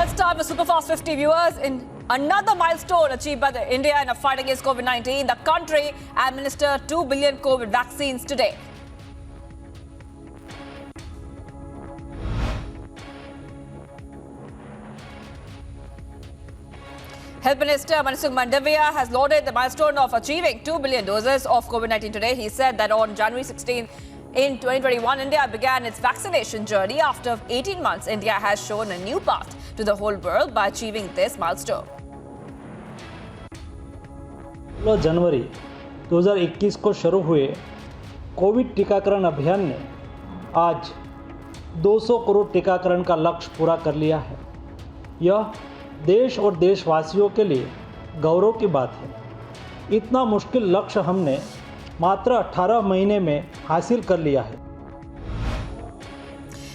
Let's start with Superfast 50 viewers. In another milestone achieved by India in a fight against COVID-19, the country administered 2 billion COVID vaccines today. Health Minister Mansukh Mandavia has lauded the milestone of achieving 2 billion doses of COVID-19 today. He said that on January 16 in 2021, India began its vaccination journey. After 18 months, India has shown a new path to the whole world by achieving this milestone. 16 जनवरी 2021 को शुरू हुए Covid टीकाकरण अभियान ने आज 200 करोड़ टीकाकरण का लक्ष्य पूरा कर लिया है। यह देश और देशवासियों के लिए गौरव की बात है। इतना मुश्किल लक्ष्य हमने मात्र 18 महीने में हासिल कर लिया है।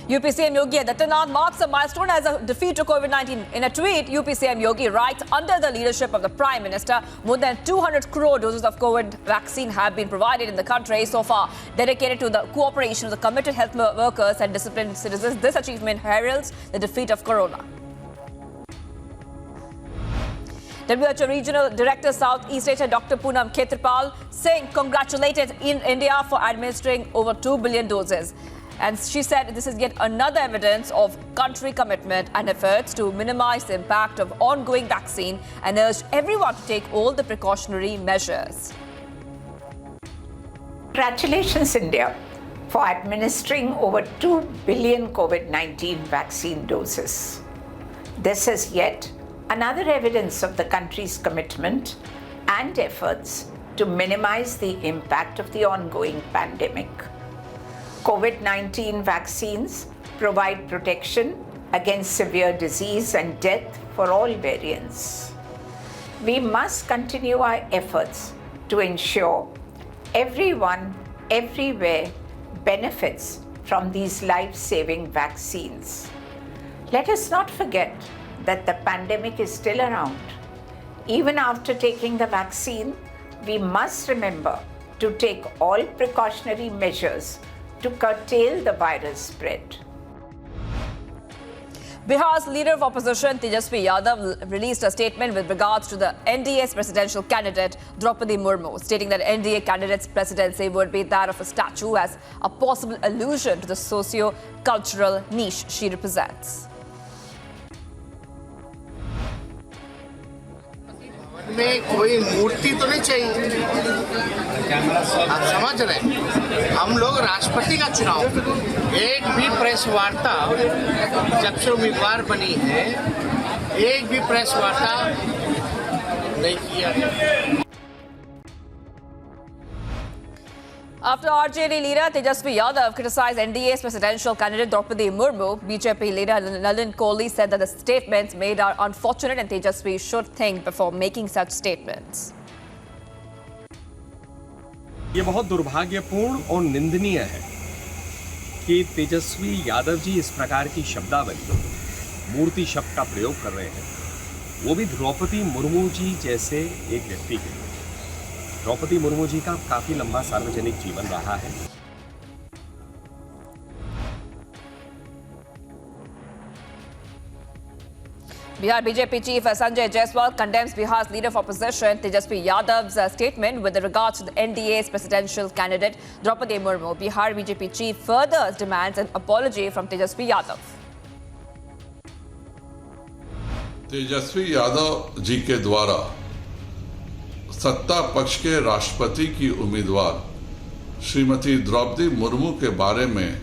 UP CM Yogi Adityanath marks a milestone as a defeat to COVID-19. In a tweet, UP CM Yogi writes, under the leadership of the Prime Minister, more than 200 crore doses of COVID vaccine have been provided in the country so far. Dedicated to the cooperation of the committed health workers and disciplined citizens, this achievement heralds the defeat of Corona. WHO Regional Director Southeast Asia Dr. Poonam Khetrapal Singh congratulated India for administering over 2 billion doses. And she said this is yet another evidence of country commitment and efforts to minimize the impact of ongoing vaccine and urged everyone to take all the precautionary measures. Congratulations, India, for administering over 2 billion COVID-19 vaccine doses. This is yet another evidence of the country's commitment and efforts to minimize the impact of the ongoing pandemic. COVID-19 vaccines provide protection against severe disease and death for all variants. We must continue our efforts to ensure everyone, everywhere benefits from these life-saving vaccines. Let us not forget that the pandemic is still around. Even after taking the vaccine, we must remember to take all precautionary measures to curtail the virus spread. Bihar's leader of opposition, TEJASHWI Yadav, released a statement with regards to the NDA's presidential candidate, Draupadi Murmu, stating that NDA candidate's presidency would be that of a statue as a possible allusion to the socio-cultural niche she represents. में कोई मूर्ति तो नहीं चाहिए। आप समझ रहे हैं? हम लोग राष्ट्रपति का चुनाव, एक भी प्रेस वार्ता जब से उम्मीदवार बनी है, एक भी प्रेस वार्ता नहीं किया। After RJD leader TEJASHWI Yadav criticized NDA's presidential candidate Draupadi Murmu, BJP leader Nalin Kohli said that the statements made are unfortunate and Tejaswi should think before making such statements. ये बहुत दुर्भाग्यपूर्ण और निंदनीय है कि तेजस्वी यादव जी इस प्रकार की शब्दावली, मूर्ति शब्द का प्रयोग कर रहे हैं, वो भी द्रौपदी मुर्मू जी जैसे एक व्यक्ति के लिए। द्रौपदी मुर्मू जी का काफी लंबा सार्वजनिक जीवन रहा है। Bihar BJP chief Sanjay Jaiswal condemns Bihar's leader of opposition Tejaswi Yadav's statement with regards to the NDA's presidential candidate Draupadi Murmu. Bihar BJP chief further demands an apology from Tejaswi Yadav. Tejashwi Yadav ji के द्वारा सत्ता पक्ष के राष्ट्रपति की उम्मीदवार श्रीमती द्रौपदी मुर्मू के बारे में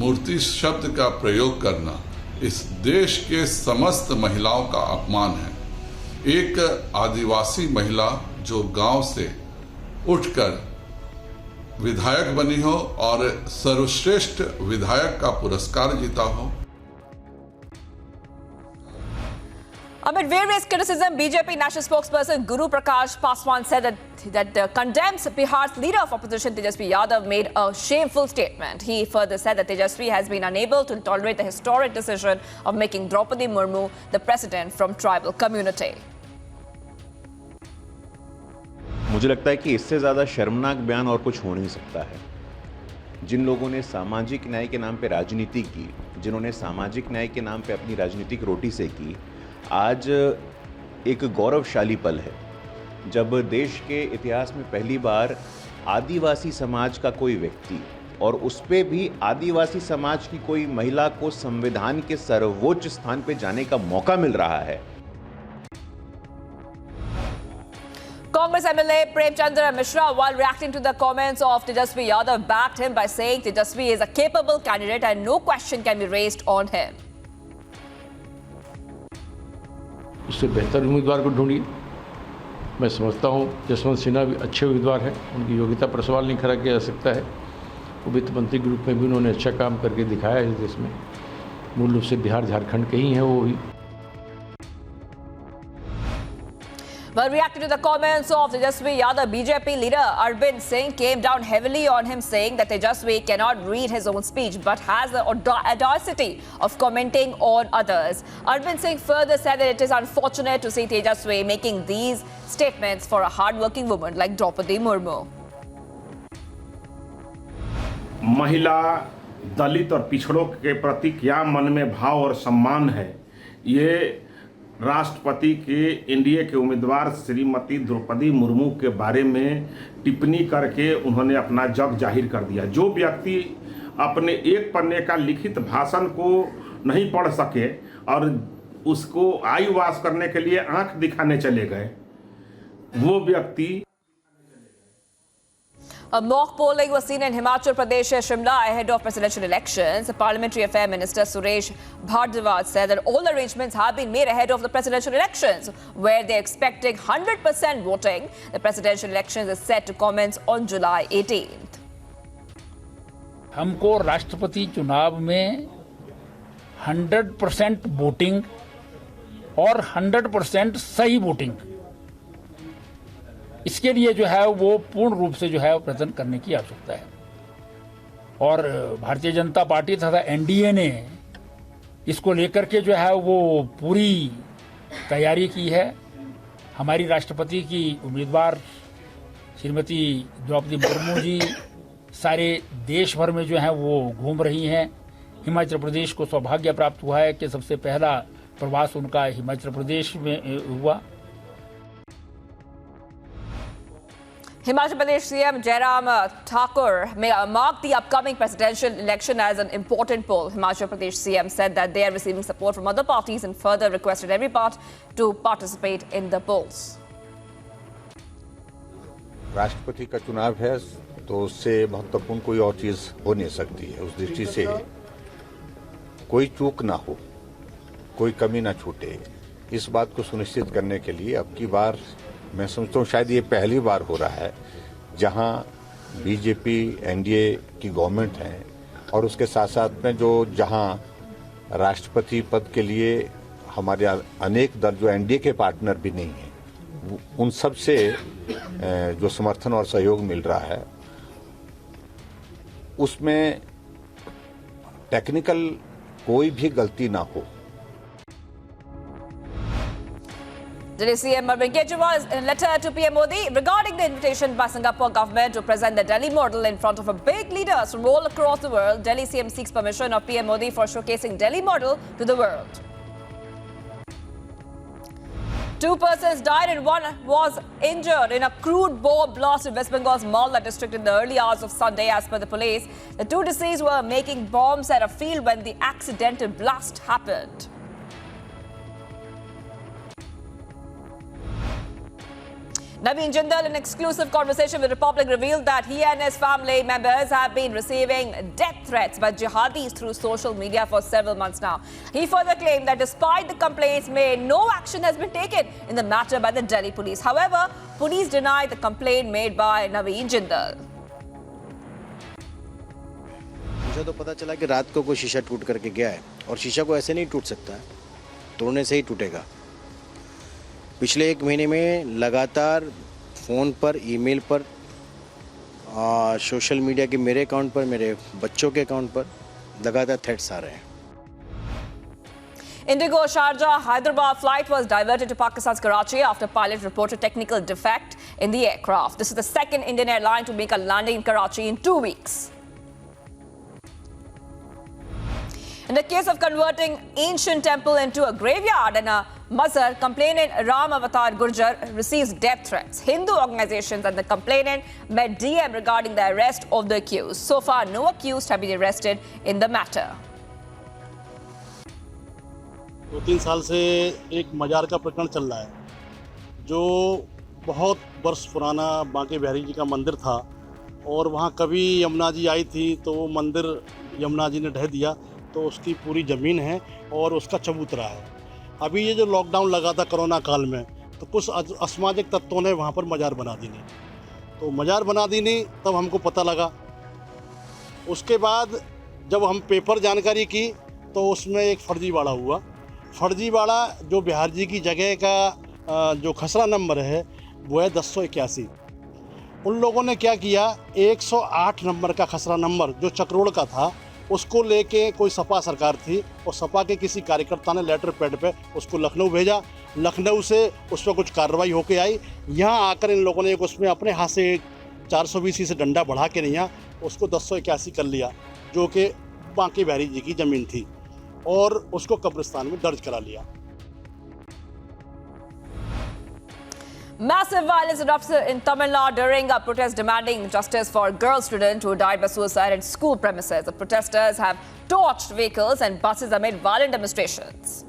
मूर्ति शब्द का प्रयोग करना इस देश के समस्त महिलाओं का अपमान है। एक आदिवासी महिला जो गांव से उठकर विधायक बनी हो और सर्वश्रेष्ठ विधायक का पुरस्कार जीता हो। Amid various criticism, BJP national spokesperson Guru Prakash Paswan said that condemns Bihar's leader of opposition Tejaswi Yadav made a shameful statement. He further said that Tejaswi has been unable to tolerate the historic decision of making Draupadi Murmu the president from tribal community. मुझे लगता है कि इससे ज़्यादा शर्मनाक बयान और कुछ हो नहीं सकता है। जिन लोगों ने सामाजिक न्याय के नाम पे राजनीति की, जिन्होंने सामाजिक न्याय के नाम पे अपनी राजनीतिक रोटी सेकी, आज एक गौरवशाली पल है जब देश के इतिहास में पहली बार आदिवासी समाज का कोई व्यक्ति, और उस पे भी आदिवासी समाज की कोई महिला को संविधान के सर्वोच्च स्थान पे जाने का मौका मिल रहा है। Congress MLA Prem Chandra Mishra, while reacting to the comments of Tejashwi Yadav, backed him by saying Tejashwi is a capable candidate and no question can be raised on him. उससे बेहतर उम्मीदवार को ढूंढिए। मैं समझता हूँ जसवंत सिन्हा भी अच्छे उम्मीदवार हैं, उनकी योग्यता पर सवाल नहीं खड़ा किया जा सकता है। वो वित्त मंत्री के रूप में भी उन्होंने अच्छा काम करके दिखाया है इस देश में। मूल रूप से बिहार झारखंड के ही हैं वो भी। Well, reacting to the comments of Tejashwi Yadav, BJP leader Arvind Singh came down heavily on him, saying that Tejashwi cannot read his own speech but has the audacity of commenting on others. Arvind Singh further said that it is unfortunate to see Tejashwi making these statements for a hard-working woman like Draupadi Murmu. महिला, दलित और पिछड़ों के प्रति क्या मन में भाव और सम्मान है, ये राष्ट्रपति के एनडीए के उम्मीदवार श्रीमती द्रौपदी मुर्मू के बारे में टिप्पणी करके उन्होंने अपना जग जाहिर कर दिया। जो व्यक्ति अपने एक पन्ने का लिखित भाषण को नहीं पढ़ सके और उसको आई वाश करने के लिए आंख दिखाने चले गए, वो व्यक्ति। A mock polling was seen in Himachal Pradesh, Shimla, ahead of presidential elections. The Parliamentary Affairs Minister Suresh Bhardwaj said that all arrangements have been made ahead of the presidential elections, where they're expecting 100% voting. The presidential elections is set to commence on July 18th. हमको राष्ट्रपति चुनाव में 100% voting और 100% सही voting, इसके लिए जो है वो पूर्ण रूप से जो है प्रयत्न करने की आवश्यकता है। और भारतीय जनता पार्टी तथा एनडीए ने इसको लेकर के जो है वो पूरी तैयारी की है। हमारी राष्ट्रपति की उम्मीदवार श्रीमती द्रौपदी मुर्मू जी सारे देश भर में जो है वो घूम रही हैं। हिमाचल प्रदेश को सौभाग्य प्राप्त हुआ है कि सबसे पहला प्रवास उनका हिमाचल प्रदेश में हुआ। Himachal Pradesh CM Jairam Thakur marked the upcoming presidential election as an important poll. Himachal Pradesh CM said that they are receiving support from other parties and further requested every part to participate in the polls. राष्ट्रपति का चुनाव है तो उससे महत्वपूर्ण कोई और चीज हो नहीं सकती है। उस दृष्टि से कोई चूक ना हो, कोई कमी ना छूटे, इस बात को सुनिश्चित करने के लिए अब की बार मैं समझता हूँ शायद ये पहली बार हो रहा है जहाँ बीजेपी एनडीए की गवर्नमेंट है और उसके साथ साथ में जो जहाँ राष्ट्रपति पद के लिए हमारे अनेक दल जो एनडीए के पार्टनर भी नहीं हैं, उन सब से जो समर्थन और सहयोग मिल रहा है, उसमें टेक्निकल कोई भी गलती ना हो। Delhi CM Arvind Kejriwal in a letter to PM Modi regarding the invitation by Singapore government to present the Delhi model in front of a big leaders from all across the world. Delhi CM seeks permission of PM Modi for showcasing Delhi model to the world. 2 persons died and 1 was injured in a crude bomb blast in West Bengal's Malda district in the early hours of Sunday, as per the police. The 2 deceased were making bombs at a field when the accidental blast happened. Naveen Jindal, in exclusive conversation with Republic, revealed that he and his family members have been receiving death threats by jihadis through social media for several months now. He further claimed that despite the complaints made, no action has been taken in the matter by the Delhi police. However, police denied the complaint made by Naveen Jindal. मुझे तो पता चला कि रात को कोई शीशा टूट करके गया है और शीशा को ऐसे नहीं टूट सकता है, तोड़ने से ही टूटेगा। पिछले 1 महीने में लगातार फ़ोन पर, ईमेल पर, सोशल मीडिया के मेरे अकाउंट पर, मेरे बच्चों के अकाउंट पर लगातार थ्रेट्स आ रहे हैं। INDIGO Sharjah Hyderabad flight was diverted to Pakistan's Karachi after pilot reported technical defect in the aircraft. This is the second Indian airline to make a landing in Karachi in 2 weeks. In the case of converting ancient temple into a graveyard and a mazar, complainant Ram Avatar Gurjar receives death threats. Hindu organizations and the complainant met DM regarding the arrest of the accused. So far, no accused have been arrested in the matter. 2-3 साल से एक मजार का प्रकरण चल रहा है, जो बहुत वर्ष पुराना बांके बिहारी जी का मंदिर था और वहाँ कभी यमुना जी आई थी तो वो मंदिर यमुना जी ने ढह दिया, तो उसकी पूरी ज़मीन है और उसका चबूतरा है। अभी ये जो लॉकडाउन लगा था कोरोना काल में, तो कुछ असामाजिक तत्वों ने वहाँ पर मजार बना दी नहीं, तो मजार बना दी नहीं, तब हमको पता लगा। उसके बाद जब हम पेपर जानकारी की तो उसमें एक फर्जीवाड़ा हुआ। फर्जीवाड़ा जो बिहार जी की जगह का जो खसरा नंबर है वो है 1081। उन लोगों ने क्या किया, 108 नंबर का खसरा नंबर जो चक्रोड़ का था उसको लेके कोई सपा सरकार थी और सपा के किसी कार्यकर्ता ने लेटर पैड पे उसको लखनऊ भेजा। लखनऊ से उस पर कुछ कार्रवाई होके आई। यहाँ आकर इन लोगों ने उसमें अपने हाथ से 420 से डंडा बढ़ा के नहीं उसको 1081 कर लिया, जो कि बांके बिहारी जी की ज़मीन थी, और उसको कब्रिस्तान में दर्ज करा लिया। Massive violence erupted in Tamil Nadu during a protest demanding justice for a girl student who died by suicide at school premises. The protesters have torched vehicles and buses amid violent demonstrations.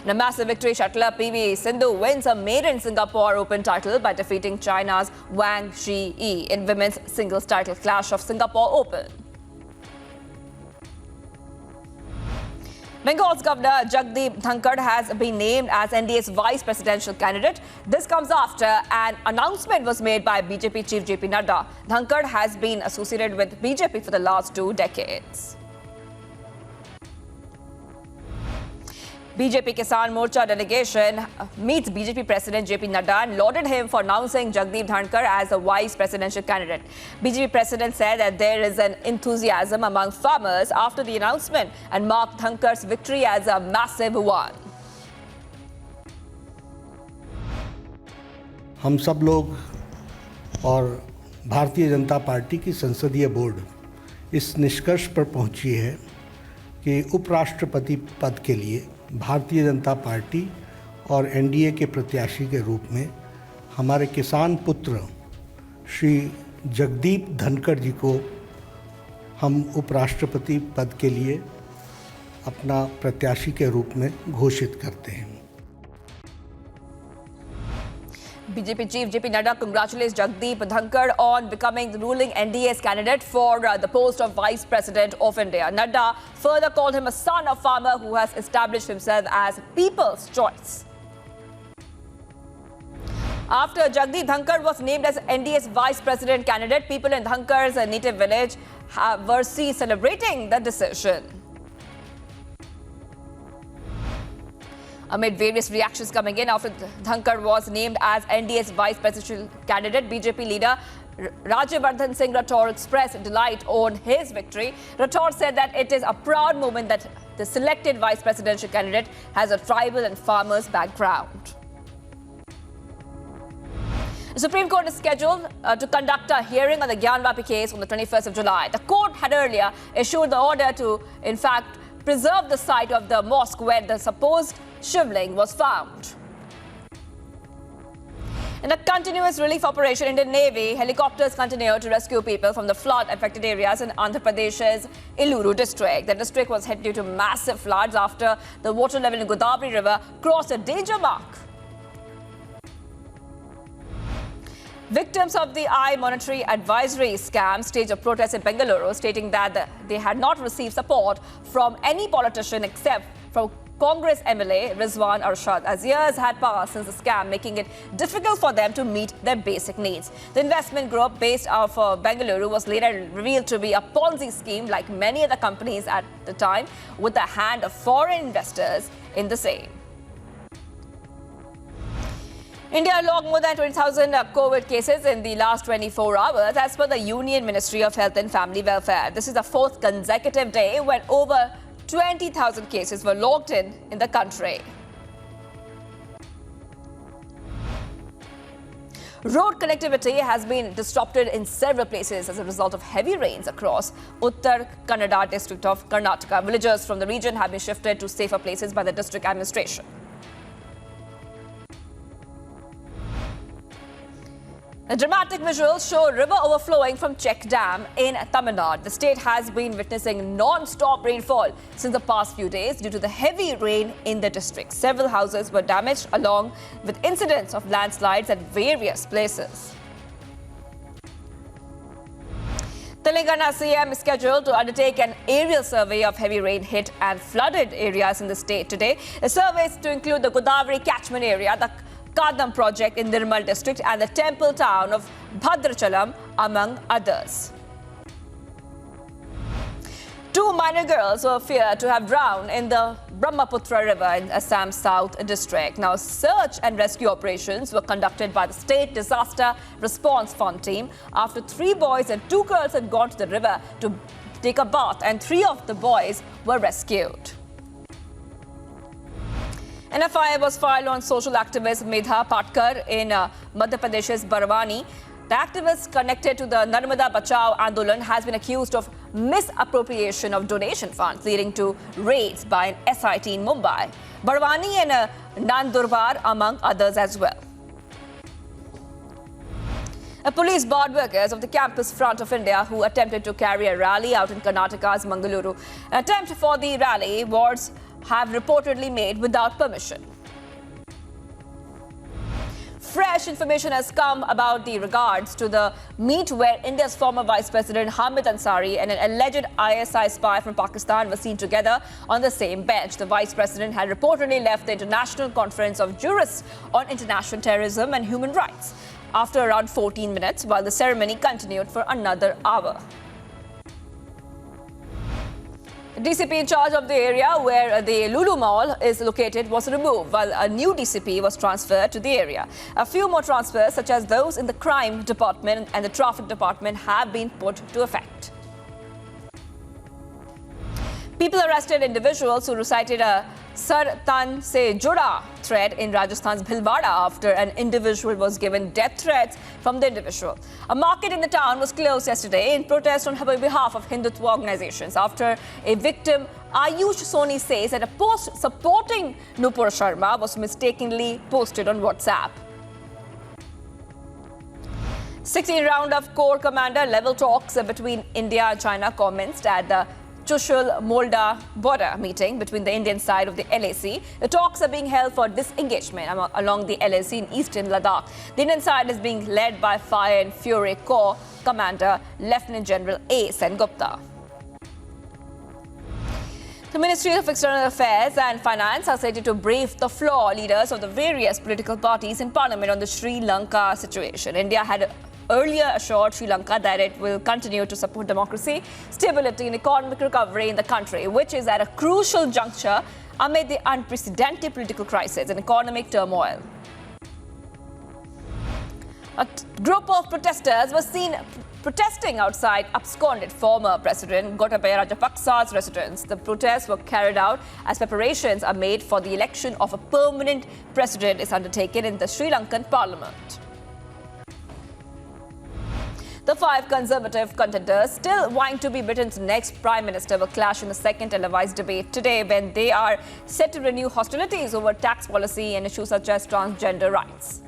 In a massive victory, shuttler PV Sindhu wins a maiden Singapore Open title by defeating China's Wang Zhiyi in women's singles title clash of Singapore Open. Bengal's Governor Jagdeep Dhankhar has been named as NDA's vice presidential candidate. This comes after an announcement was made by BJP chief JP Nadda. Dhankhar has been associated with BJP for the last 2 decades. BJP Kisan Morcha delegation meets BJP President JP Nadda and lauded him for announcing Jagdeep Dhankhar as a vice presidential candidate. BJP President said that there is an enthusiasm among farmers after the announcement and marked Dhankhar's victory as a massive one. हम सब लोग और Bharatiya Janata party की संसदीय board इस निष्कर्ष पर पहुंची है कि उपराष्ट्रपति पद के लिए भारतीय जनता पार्टी और एनडीए के प्रत्याशी के रूप में हमारे किसान पुत्र श्री जगदीप धनखड़ जी को हम उपराष्ट्रपति पद के लिए अपना प्रत्याशी के रूप में घोषित करते हैं। BJP chief JP Nadda congratulates Jagdeep Dhankhar on becoming the ruling NDA's candidate for the post of Vice President of India. Nadda further called him a son of farmer who has established himself as people's choice. After Jagdeep Dhankhar was named as NDA's Vice President candidate, people in Dhankhar's native village were seen celebrating the decision. Amid various reactions coming in after Dhankhar was named as NDA's vice presidential candidate, BJP leader Rajyavardhan Singh Rathore expressed delight on his victory. Rathore said that it is a proud moment that the selected vice presidential candidate has a tribal and farmers background. The Supreme Court is scheduled to conduct a hearing on the GYANVAPI case on the 21st of July. The court had earlier issued the order to, in fact, preserve the site of the mosque where the supposed shivling was found. In a continuous relief operation, Indian Navy helicopters continue to rescue people from the flood-affected areas in Andhra Pradesh's LULU district. The district was hit due to massive floods after the water level in Godavari River crossed a danger mark. Victims of the monetary advisory scam staged a protest in Bengaluru, stating that they had not received support from any politician except from Congress MLA Rizwan Arshad, as years had passed since the scam, making it difficult for them to meet their basic needs. The investment group based out of Bengaluru was later revealed to be a Ponzi scheme like many other companies at the time, with the hand of foreign investors in the same. India logged more than 20,000 COVID cases in the last 24 hours, as per the Union Ministry of Health and Family Welfare. This is the 4th consecutive day when over 20,000 cases were logged in the country. Road connectivity has been disrupted in several places as a result of heavy rains across Uttar Kannada district of Karnataka. Villagers from the region have been shifted to safer places by the district administration. The dramatic visuals show river overflowing from Check Dam in Tamil Nadu. The state has been witnessing non-stop rainfall since the past few days due to the heavy rain in the district. Several houses were damaged along with incidents of landslides at various places. Telangana CM is scheduled to undertake an aerial survey of heavy rain hit and flooded areas in the state today. The survey is to include the Godavari catchment area, the Kadam project in Nirmal district and the temple town of Bhadrachalam, among others. 2 minor girls were feared to have drowned in the Brahmaputra River in Assam's South District. Now, search and rescue operations were conducted by the State Disaster Response Fund team after 3 boys and 2 girls had gone to the river to take a bath, and 3 of the boys were rescued. An FIR was filed on social activist MEDHA PATKAR in Madhya Pradesh's Barwani. The activist connected to the Narmada Bachao Andolan has been accused of misappropriation of donation funds, leading to raids by an SIT in Mumbai, Barwani and Nandurbar, among others as well. Police barred workers of the Campus Front of India who attempted to carry a rally out in Karnataka's Mangaluru. An attempt for the rally was have reportedly made without permission. Fresh information has come about the regards to the meet where India's former Vice President Hamid Ansari and an alleged ISI spy from Pakistan were seen together on the same bench. The Vice President had reportedly left the International Conference of Jurists on International Terrorism and Human Rights after around 14 minutes, while the ceremony continued for another hour. The DCP in charge of the area where the Lulu Mall is located was removed, while a new DCP was transferred to the area. A few more transfers, such as those in the crime department and the traffic department, have been put to effect. People arrested individuals who recited a Sar Tan Se Juda threat in Rajasthan's Bhilwara after an individual was given death threats from the individual. A market in the town was closed yesterday in protest on behalf of Hindutva organizations after a victim, Ayush Soni, says that a post supporting Nupur Sharma was mistakenly posted on WhatsApp. 16-round of Corps Commander level talks between India and China commenced at the Chushul-Molda border meeting between the Indian side of the LAC. The talks are being held for disengagement along the LAC in eastern Ladakh. The Indian side is being led by Fire and Fury Corps Commander Lieutenant General A. Sengupta. The Ministry of External Affairs and Finance are slated to brief the floor leaders of the various political parties in Parliament on the Sri Lanka situation. India had earlier assured Sri Lanka that it will continue to support democracy, stability and economic recovery in the country, which is at a crucial juncture amid the unprecedented political crisis and economic turmoil. A group of protesters was seen protesting outside absconded former President Gotabaya Rajapaksa's residence. The protests were carried out as preparations are made for the election of a permanent president is undertaken in the Sri Lankan parliament. The 5 conservative contenders still vying to be Britain's next Prime Minister will clash in the second televised debate today when they are set to renew hostilities over tax policy and issues such as transgender rights.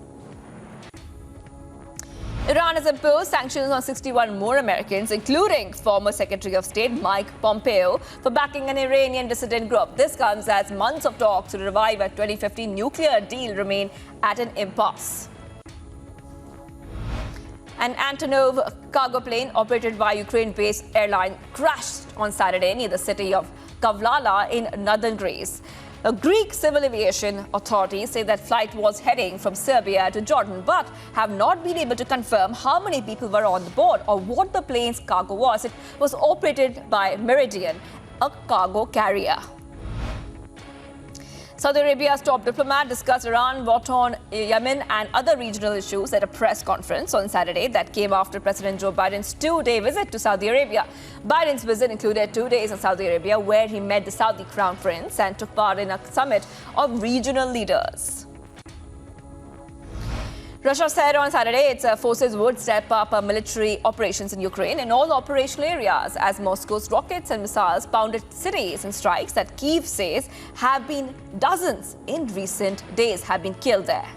Iran has imposed sanctions on 61 more Americans, including former Secretary of State Mike Pompeo, for backing an Iranian dissident group. This comes as months of talks to revive a 2015 nuclear deal remain at an impasse. An Antonov cargo plane operated by Ukraine-based airline crashed on Saturday near the city of Kavlala in northern Greece. The Greek civil aviation authorities say that flight was heading from Serbia to Jordan, but have not been able to confirm how many people were on the board or what the plane's cargo was. It was operated by Meridian, a cargo carrier. Saudi Arabia's top diplomat discussed Iran, war, Yemen and other regional issues at a press conference on Saturday that came after President Joe Biden's 2-day visit to Saudi Arabia. Biden's visit included 2 days in Saudi Arabia, where he met the Saudi Crown Prince and took part in a summit of regional leaders. Russia said on Saturday its forces would step up military operations in Ukraine in all operational areas as Moscow's rockets and missiles pounded cities, and strikes that Kyiv says have been dozens in recent days have been killed there.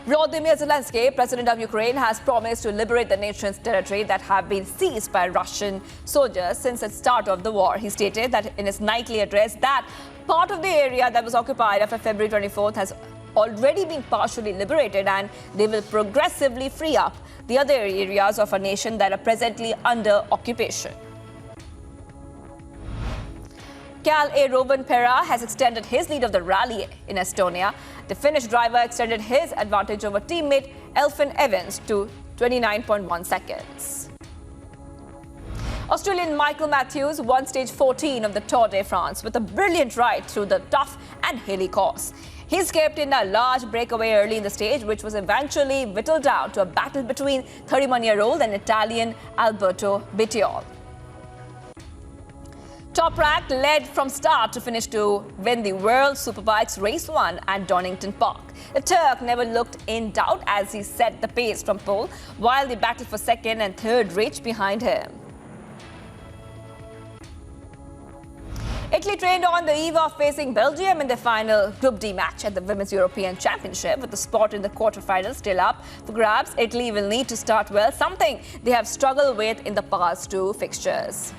Volodymyr Zelenskyy, president of Ukraine, has promised to liberate the nation's territory that have been seized by Russian soldiers since the start of the war. He stated that in his nightly address that part of the area that was occupied after February 24th has already been partially liberated, and they will progressively free up the other areas of our nation that are presently under occupation. ROVANPERA has extended his lead of the rally in Estonia. The Finnish driver extended his advantage over teammate Elfyn Evans to 29.1 seconds. Australian Michael Matthews won stage 14 of the Tour de France with a brilliant ride through the tough and hilly course. He escaped in a large breakaway early in the stage, which was eventually whittled down to a battle between 31-year-old and Italian Alberto Bittiol. Top Rank led from start to finish to win the World Superbikes Race 1 at Donington Park. The Turk never looked in doubt as he set the pace from pole, while the battle for second and third reached behind him. Italy trained on the eve of facing Belgium in the final Group D match at the Women's European Championship. With the spot in the quarterfinals still up for grabs, Italy will need to start well, something they have struggled with in the past two fixtures.